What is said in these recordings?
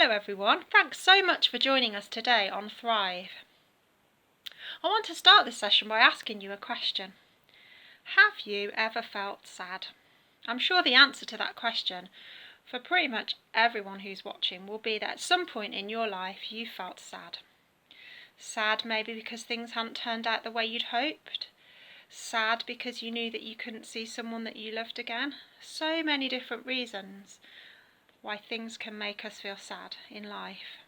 Hello everyone, thanks so much for joining us today on Thrive. I want to start this session by asking you a question. Have you ever felt sad? I'm sure the answer to that question for pretty much everyone who's watching will be that at some point in your life you felt sad. Sad maybe because things hadn't turned out the way you'd hoped. Sad because you knew that you couldn't see someone that you loved again. So many different reasons why things can make us feel sad in life.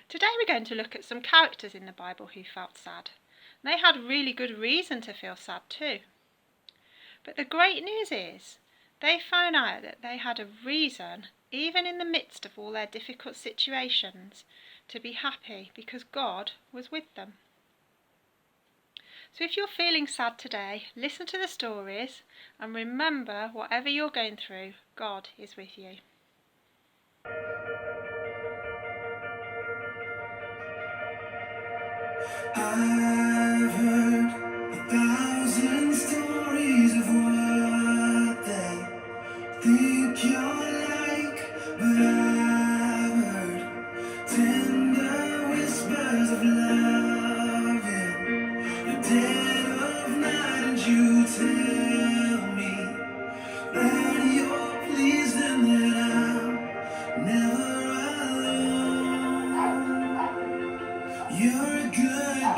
Today we're going to look at some characters in the Bible who felt sad. They had really good reason to feel sad too. But the great news is they found out that they had a reason, even in the midst of all their difficult situations, to be happy because God was with them. So if you're feeling sad today, listen to the stories and remember, whatever you're going through, God is with you. I've heard 1,000 stories of what they think you're like, but I've heard tender whispers of love in the dead of night, and you tell me that you're pleased and that I'm never alone. You're a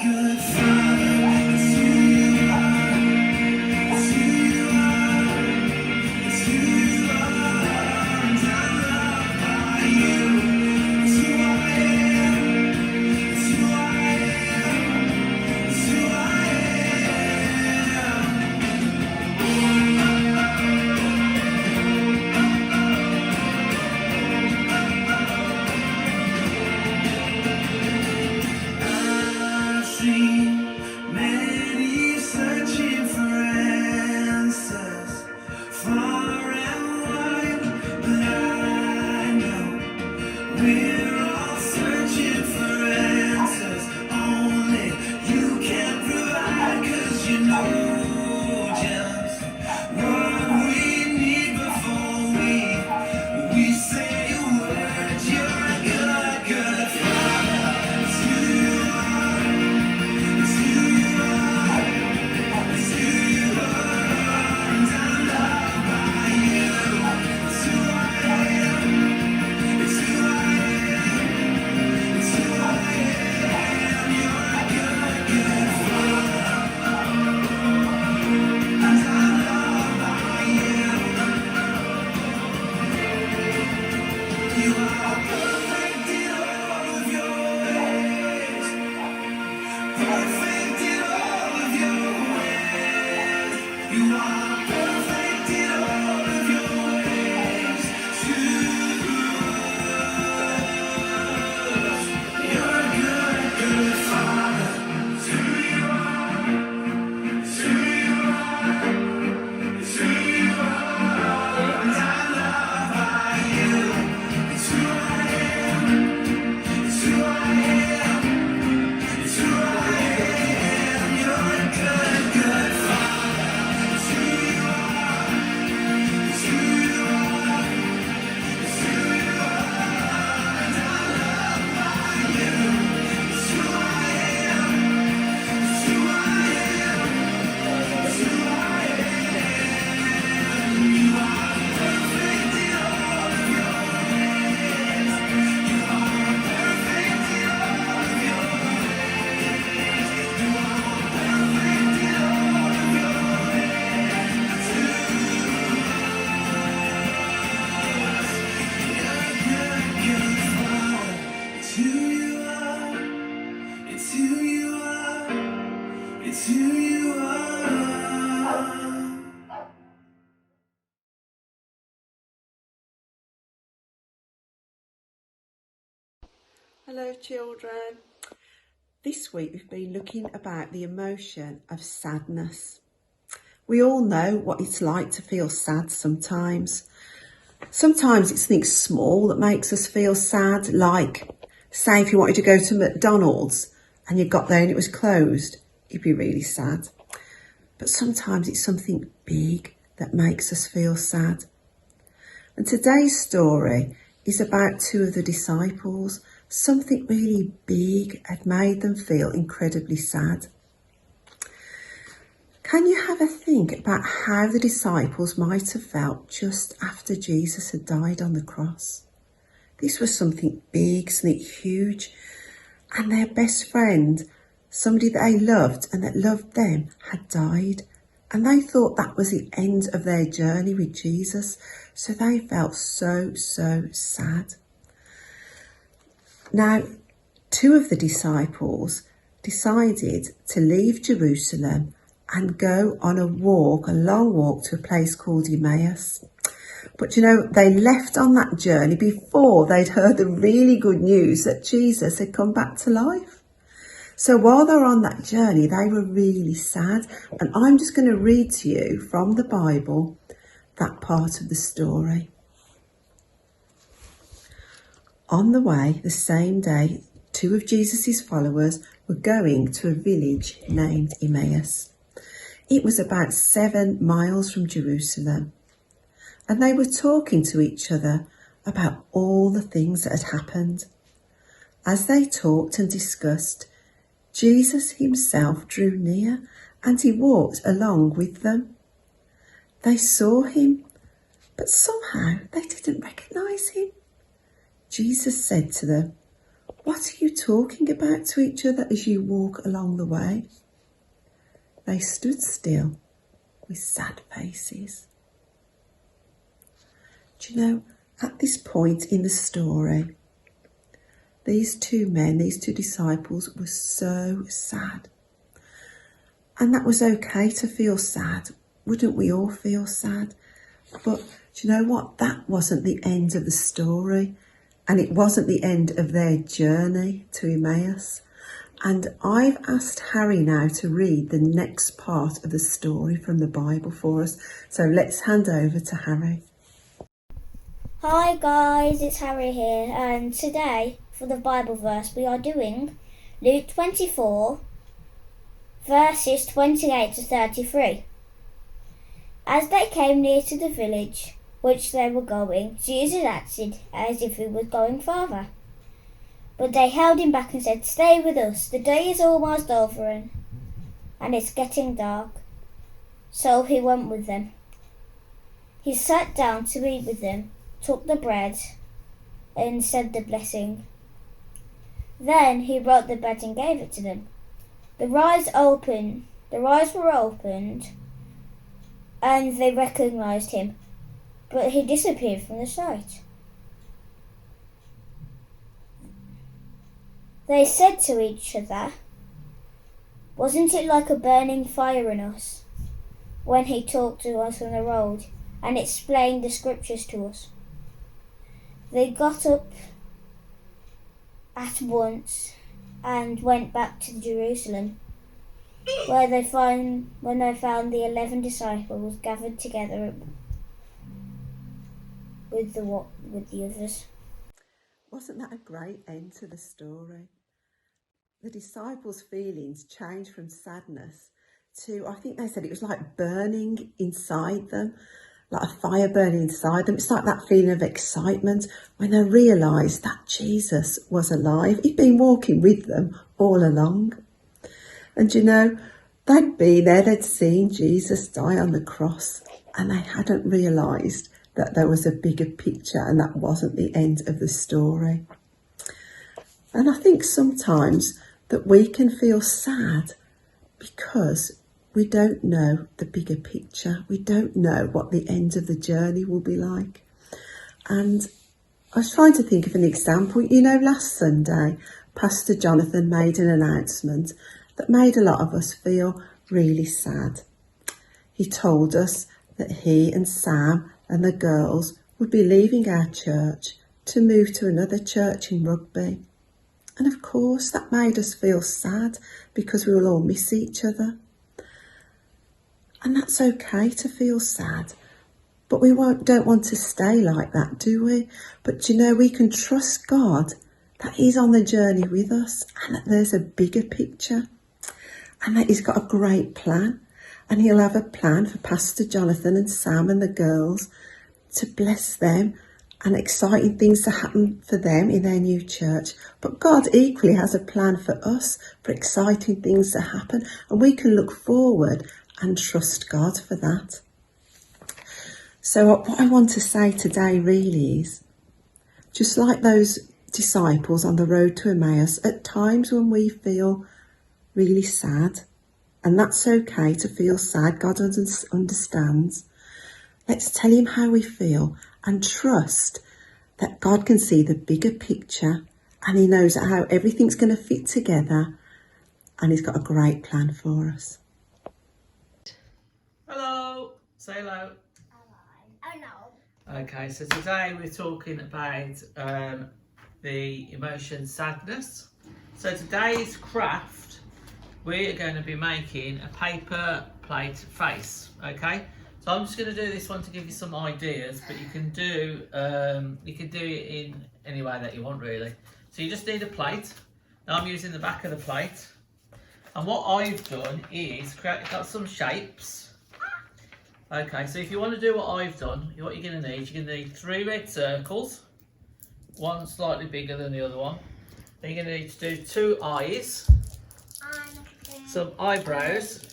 good father. It's who you are. It's who you are. It's who you are. And I'm loved by you. It's who I am. It's who I am. It's who I I've seen many searching for answers, far and wide, but I know we're all searching for answers. Only you can provide, 'cause you know just what we need before we say a word. You're a good father. It's who you are. It's who you are. It's who you are. And I'm loved by you. It's who I am. It's who I am. It's who I am. You're a good father. And I'm loved by you. You are perfect in all of your ways. Perfect in all of your ways. You are perfect in all of your ways to us. You're a good father. It's who you are. It's who you are. It's who you are. And I'm loved by you. It's who I am. It's who I am. It's who I am. You're a good father. It's who you are. It's who you are. It's who you are. And I'm loved by you. It's who I am. It's who I am. It's who I am. You are perfect in all of your ways. You are perfect in all of your ways. You are perfect in all of your ways. It's who you're a good father. It's who you are. It's who you are. It's who you are. Hello children. This week we've been looking about the emotion of sadness. We all know what it's like to feel sad sometimes. Sometimes it's things small that makes us feel sad, like say if you wanted to go to McDonald's and you got there and it was closed, you'd be really sad. But sometimes it's something big that makes us feel sad. And today's story is about two of the disciples. Something really big had made them feel incredibly sad. Can you have a think about how the disciples might have felt just after Jesus had died on the cross? This was something big, something huge, and their best friend, somebody that they loved and that loved them, had died. And they thought that was the end of their journey with Jesus. So they felt so sad. Now, two of the disciples decided to leave Jerusalem and go on a long walk to a place called Emmaus. But they left on that journey before they'd heard the really good news that Jesus had come back to life. So while they were on that journey, they were really sad. And I'm just going to read to you from the Bible that part of the story. On the way, the same day, two of Jesus' followers were going to a village named Emmaus. It was about 7 miles from Jerusalem. And they were talking to each other about all the things that had happened. As they talked and discussed, Jesus himself drew near and he walked along with them. They saw him, but somehow they didn't recognise him. Jesus said to them, "What are you talking about to each other as you walk along the way?" They stood still with sad faces. Do you know, at this point in the story, these two disciples were so sad. And that was okay to feel sad. Wouldn't we all feel sad? But do you know what? That wasn't the end of the story. And it wasn't the end of their journey to Emmaus. And I've asked Harry now to read the next part of the story from the Bible for us. So let's hand over to Harry. Hi guys, it's Harry here, and today for the Bible verse we are doing Luke 24 verses 28 to 33. As they came near to the village which they were going, Jesus acted as if he was going farther. But they held him back and said, "Stay with us, the day is almost over and it's getting dark." So he went with them. He sat down to eat with them, took the bread and said the blessing. Then he broke the bread and gave it to them. The eyes were opened and they recognized him, but he disappeared from the sight. They said to each other, "Wasn't it like a burning fire in us when he talked to us on the road and explained the scriptures to us?" They got up at once and went back to Jerusalem, when they found the 11 disciples gathered together with the others. Wasn't that a great end to the story? The disciples' feelings changed from sadness to, I think they said it was like burning inside them, like a fire burning inside them. It's like that feeling of excitement when they realised that Jesus was alive. He'd been walking with them all along. And they'd been there, they'd seen Jesus die on the cross, and they hadn't realised that there was a bigger picture and that wasn't the end of the story. And I think sometimes that we can feel sad because we don't know the bigger picture. We don't know what the end of the journey will be like. And I was trying to think of an example. Last Sunday, Pastor Jonathan made an announcement that made a lot of us feel really sad. He told us that he and Sam and the girls would be leaving our church to move to another church in Rugby. And of course, that made us feel sad because we will all miss each other. And that's okay to feel sad, but we don't want to stay like that, do we? But we can trust God that he's on the journey with us and that there's a bigger picture and that he's got a great plan, and he'll have a plan for Pastor Jonathan and Sam and the girls to bless them and exciting things to happen for them in their new church. But God equally has a plan for us, for exciting things to happen, and we can look forward and trust God for that. So what I want to say today really is, just like those disciples on the road to Emmaus, at times when we feel really sad, and that's okay to feel sad, God understands. Let's tell him how we feel and trust that God can see the bigger picture and he knows how everything's going to fit together, and he's got a great plan for us. Hello, say hello. Hello. Okay, so today we're talking about the emotion sadness. So today's craft, we're going to be making a paper plate face. Okay, so I'm just going to do this one to give you some ideas, but you can do it in any way that you want really. So you just need a plate. Now I'm using the back of the plate, and what I've done is got some shapes. Okay, so if you want to do what I've done, what you're going to need 3 red circles, one slightly bigger than the other one. Then you're going to need to do 2 eyes, some eyebrows,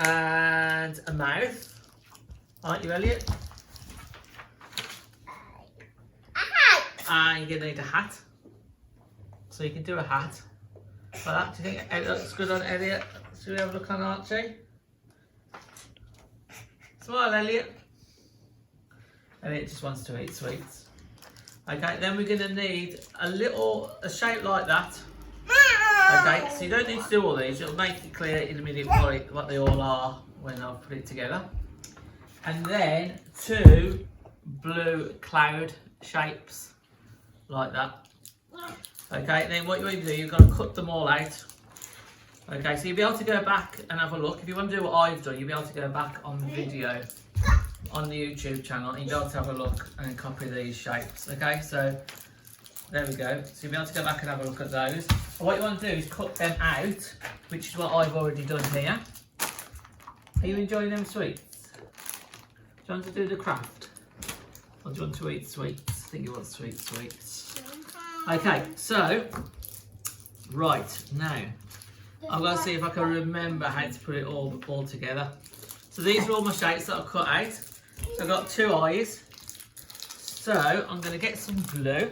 and a mouth. Aren't you, Elliot? And you're going to need a hat. So you can do a hat. Like that. Do you think it looks good on Elliot? Should we have a look on Archie? Smile, Elliot. Elliot just wants to eat sweets. Okay, then we're going to need a shape like that. Okay, so you don't need to do all these. It'll make it clear in a minute what they all are when I've put it together. And then 2 blue cloud shapes like that. Okay, then what you want to do, you've got to cut them all out. Okay, so you'll be able to go back and have a look. If you want to do what I've done, you'll be able to go back on the video on the YouTube channel and you'll be able to have a look and copy these shapes. Okay, so there we go. So you'll be able to go back and have a look at those. And what you want to do is cut them out, which is what I've already done here. Are you enjoying them sweets? Do you want to do the craft? Or do you want to eat sweets? I think you want sweets. Okay, so, right, now, I'm going to see if I can remember how to put it all together. So these are all my shapes that I've cut out. So I've got 2 eyes. So I'm going to get some glue.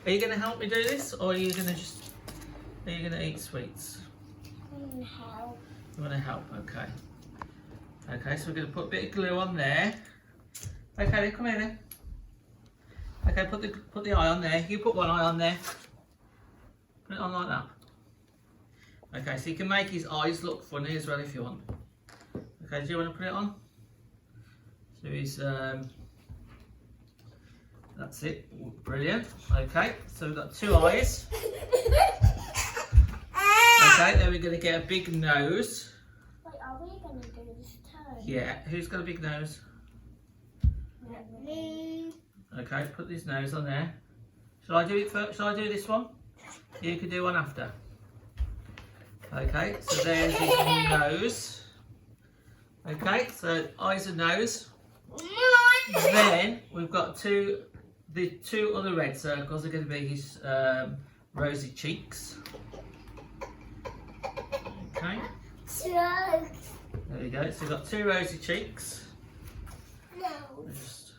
Are you going to help me do this, or are you going to eat sweets? I'm going to help. You want to help? Okay. Okay, so we're going to put a bit of glue on there. Okay, then come here then. Okay, put the eye on there. You put one eye on there. Put it on like that. Okay, so you can make his eyes look funny as well if you want. Okay, do you want to put it on? So he's, that's it, brilliant. Okay, so we've got 2 eyes. Okay, then we're going to get a big nose. Wait, are we going to do this too? Yeah, who's got a big nose? Me. Okay, put this nose on there. Shall I do it first? Shall I do this one? You can do one after. Okay, so there's his nose. Okay, so eyes and nose. Then we've got the 2 other red circles are going to be his rosy cheeks. Okay. There we go. So we've got 2 rosy cheeks. No. Just...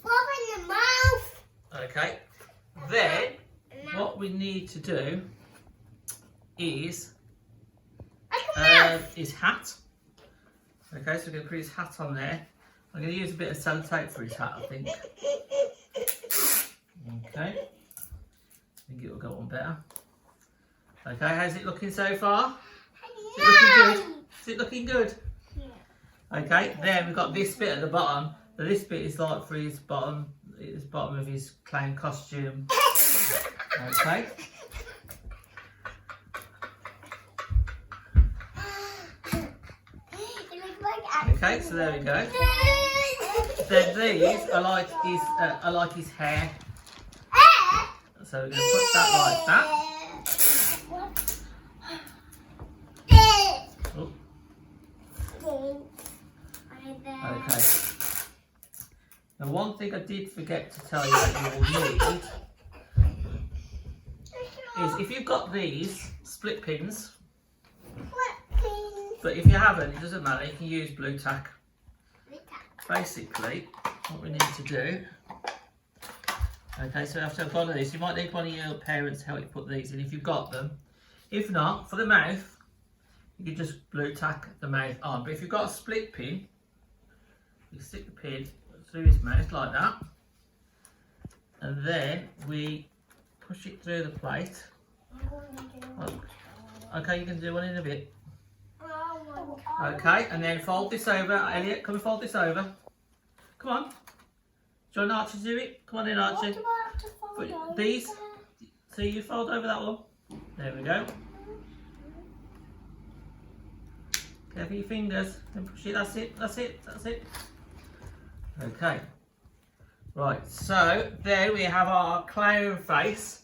Pop in the mouth. Okay. Then what we need to do is his hat. Okay, so we're going to put his hat on there. I'm going to use a bit of sellotape for his hat, I think. Okay. I think it will go on better. Okay, how's it looking so far? Is it looking good? Is it looking good? Yeah. Okay, then we've got this bit at the bottom. So this bit is like for his bottom of his clown costume. Okay. Okay, so there we go. Then these are like his hair. So we're going to put that like that. Oh. Okay. Now, one thing I did forget to tell you that you will need is if you've got these split pins, but if you haven't, it doesn't matter, you can use blue tack. Basically, what we need to do, okay, so after I've got these, you might need one of your parents to help you put these in if you've got them. If not, for the mouth, you can just blue tack the mouth on. But if you've got a split pin, you stick the pin through his mouth like that, and then we push it through the plate. Okay, you can do one in a bit. Okay, and then fold this over. Elliot, come and fold this over. Come on. Do you want Archie to do it? Come on in, Archie. Put these. So you fold over that one. There we go. Careful your fingers. Then push it. That's it. That's it. That's it. Okay. Right. So there we have our clown face.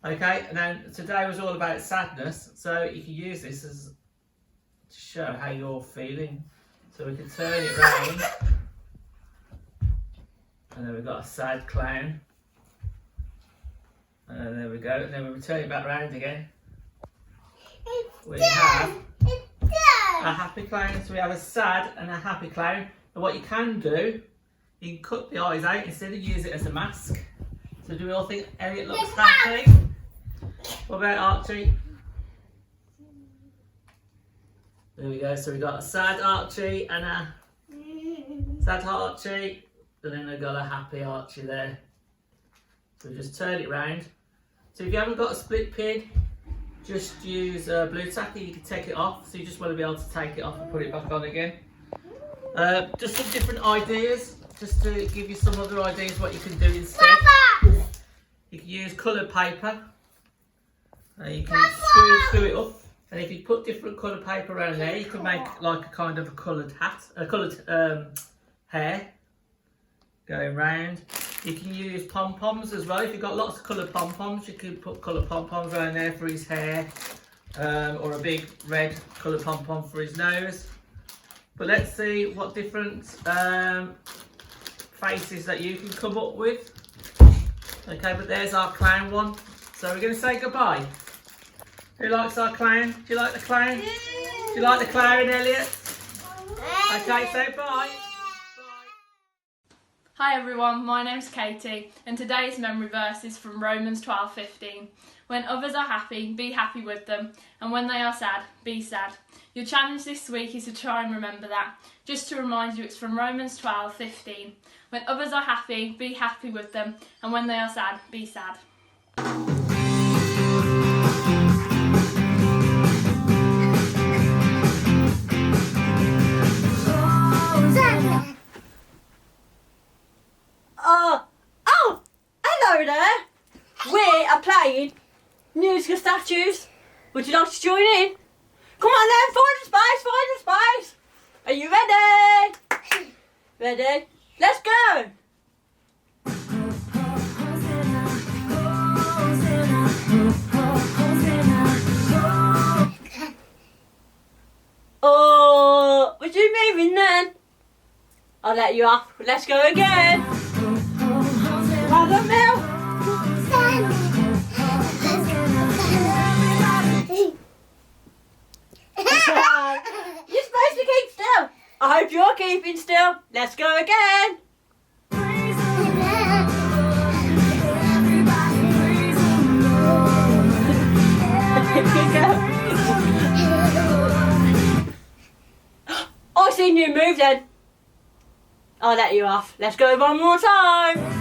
Okay. And then today was all about sadness. So you can use this as to show how you're feeling. So we can turn it round. And then we've got a sad clown. And there we go. And then we turn it back round again. We have a happy clown. So we have a sad and a happy clown. And what you can do, you can cut the eyes out instead of use it as a mask. So do we all think Elliot looks happy? What about Archie? There we go. So we've got a sad Archie and a sad Archie. And then we've got a happy Archie there. So we just turn it round. So if you haven't got a split pin, just use blue tack. You can take it off. So you just want to be able to take it off and put it back on again. Just some different ideas, just to give you some other ideas what you can do instead. You can use coloured paper. You can screw it up. And if you put different coloured paper around there, you can make like a kind of a coloured hat, a coloured hair going round. You can use pom-poms as well. If you've got lots of coloured pom-poms, you can put coloured pom-poms around there for his hair, or a big red coloured pom-pom for his nose. But let's see what different faces that you can come up with. Okay, but there's our clown one. So we're going to say goodbye. Who likes our clown? Do you like the clown? Do you like the clown, Elliot? Okay, say bye. Hi everyone, my name's Katie and today's memory verse is from Romans 12:15. When others are happy, be happy with them, and when they are sad, be sad. Your challenge this week is to try and remember that. Just to remind you, it's from Romans 12:15. When others are happy, be happy with them, and when they are sad, be sad. Hello there. We are playing musical statues. Would you like to join in? Come on then, find a space, find a space. Are you ready? Ready? Let's go. Oh, was you moving then? I'll let you off. Let's go again. Have a milk. You're supposed to keep still. I hope you're keeping still. Let's go again. I seen you move then. I'll let you off. Let's go one more time.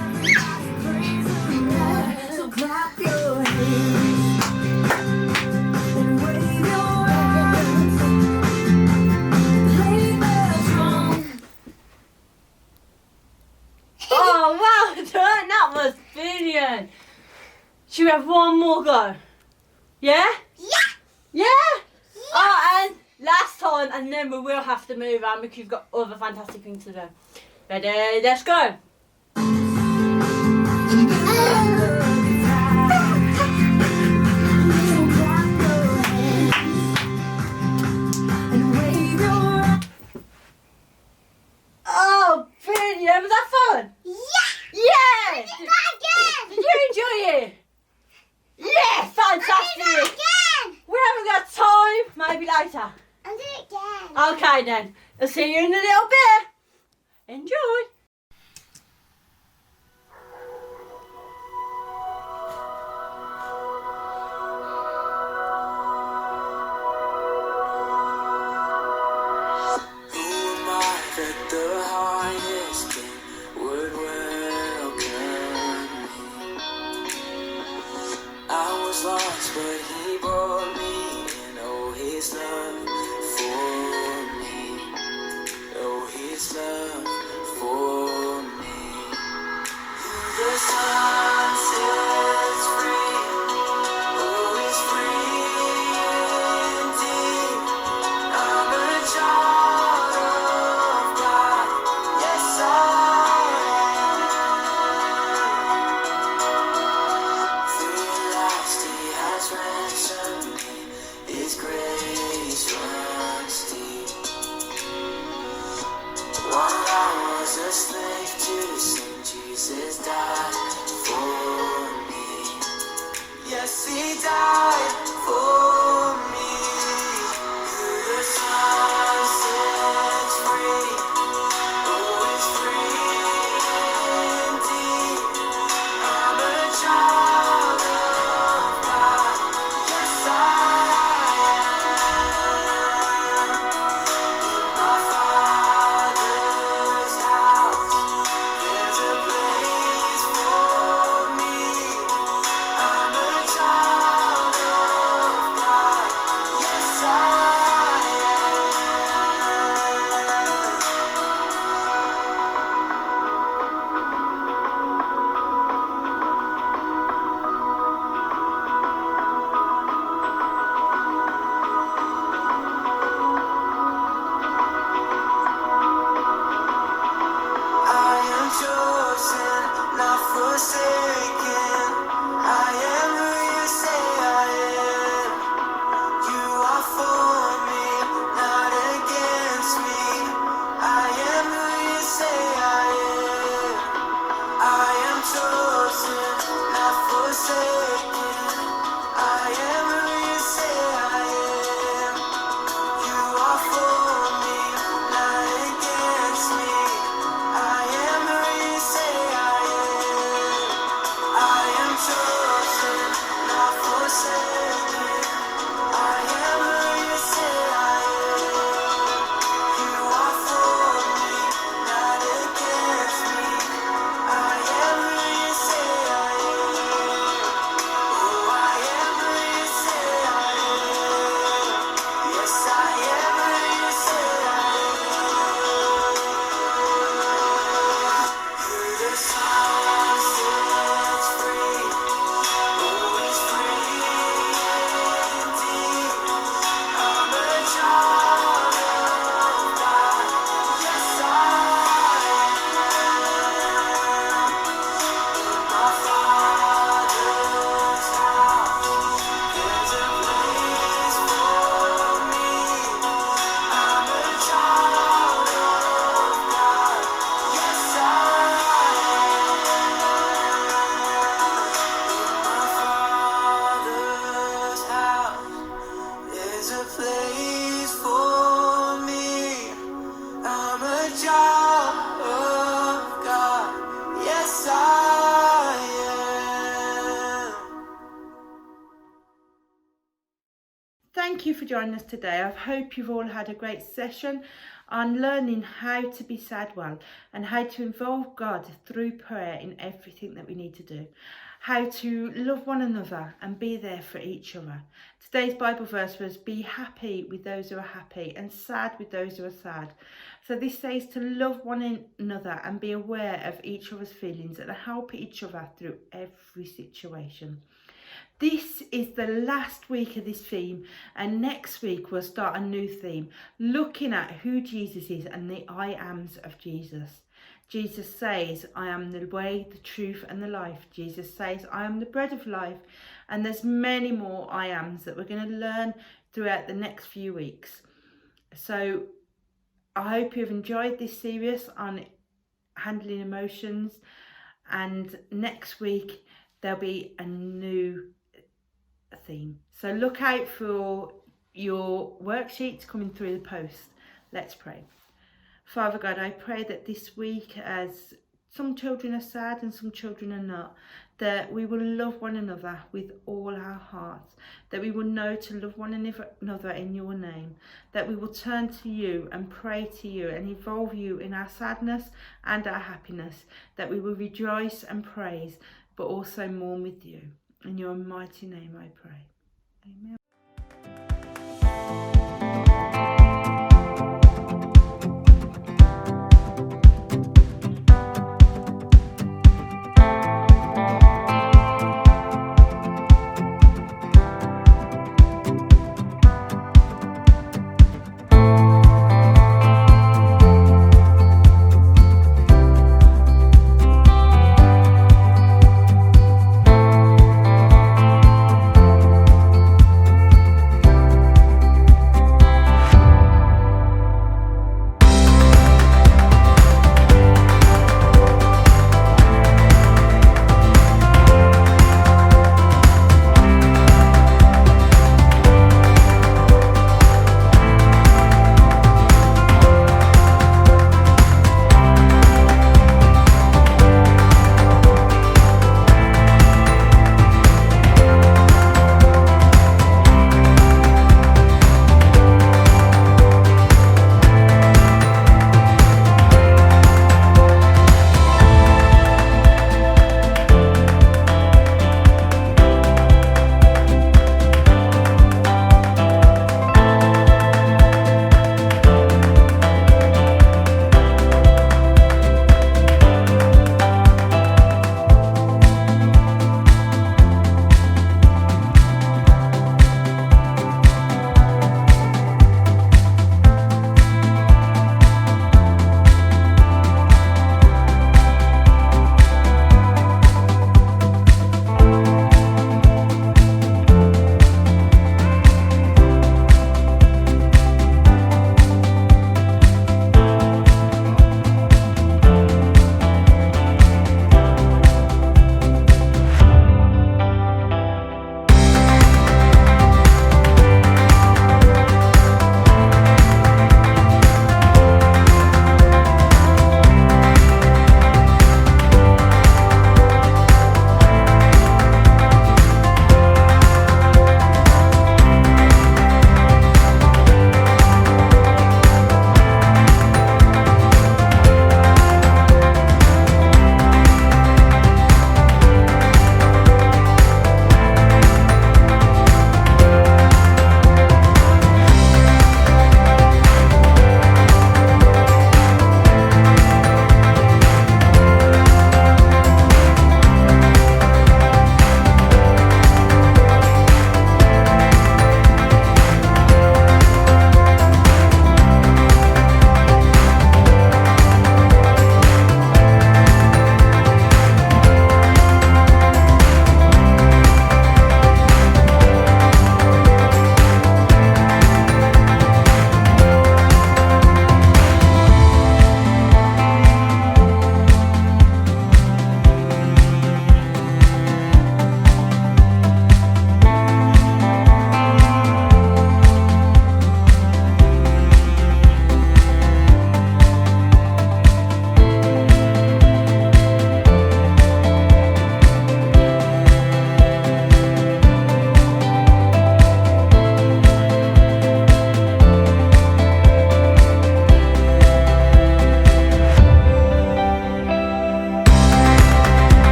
Oh, well done. That was brilliant. Should we have one more go? Yeah? Yeah? Oh, and last time, and then we will have to move on because we've got other fantastic things to do. Ready? Let's go. Oh, brilliant. Was that fun? Okay then, I'll see you in a little bit. Enjoy. Who am I that the highest king would welcome me? I was lost, but he brought me in. Oh, his love for me. Oh, his love for me. The sun sets free. Oh, it's free indeed. I'm a child of God. Yes, I am. Through last He has ransomed me. His grace runs deep. While I was a slave to sin, Jesus died for me. Yes, He died for me. The sun sets free. Oh, it's free indeed. I'm a child of God. Yes, I am. My Father's house, there's a place for me. I'm a child of God. Yes, I am chosen, not forsaken. I am who you say I am. You are for me, not against me. I am who you say I am. I am chosen, not forsaken. I am who you say I am. You are for me, not against me. I am who you say I am. I am chosen, not forsaken. I am who you say I am. You are for me, not against me. I am who you say I am. Oh, I am who you say I am. Yes, I am who you say I am. The sun sets free. Oh, it's free indeed. I'm a child of God. Yes, I am. My Father's house, there's a place for me. I'm a child of God. Yes, I am. My Father's house, there's a place for me. I'm a child of God. Yes, I am. Thank you for joining us today. I hope you've all had a great session on learning how to be sad well and how to involve God through prayer in everything that we need to do. How to love one another and be there for each other. Today's Bible verse was, be happy with those who are happy and sad with those who are sad. So this says to love one another and be aware of each other's feelings and help each other through every situation. This is the last week of this theme, and next week we'll start a new theme, looking at who Jesus is and the I ams of Jesus. Jesus says, I am the way, the truth and the life. Jesus says, I am the bread of life. And there's many more I ams that we're going to learn throughout the next few weeks. So I hope you've enjoyed this series on handling emotions, and next week there'll be a new theme. So look out for your worksheets coming through the post. Let's pray. Father God, I pray that this week, as some children are sad and some children are not, that we will love one another with all our hearts, that we will know to love one another in your name, that we will turn to you and pray to you and involve you in our sadness and our happiness, that we will rejoice and praise, but also mourn with you. In your mighty name I pray. Amen.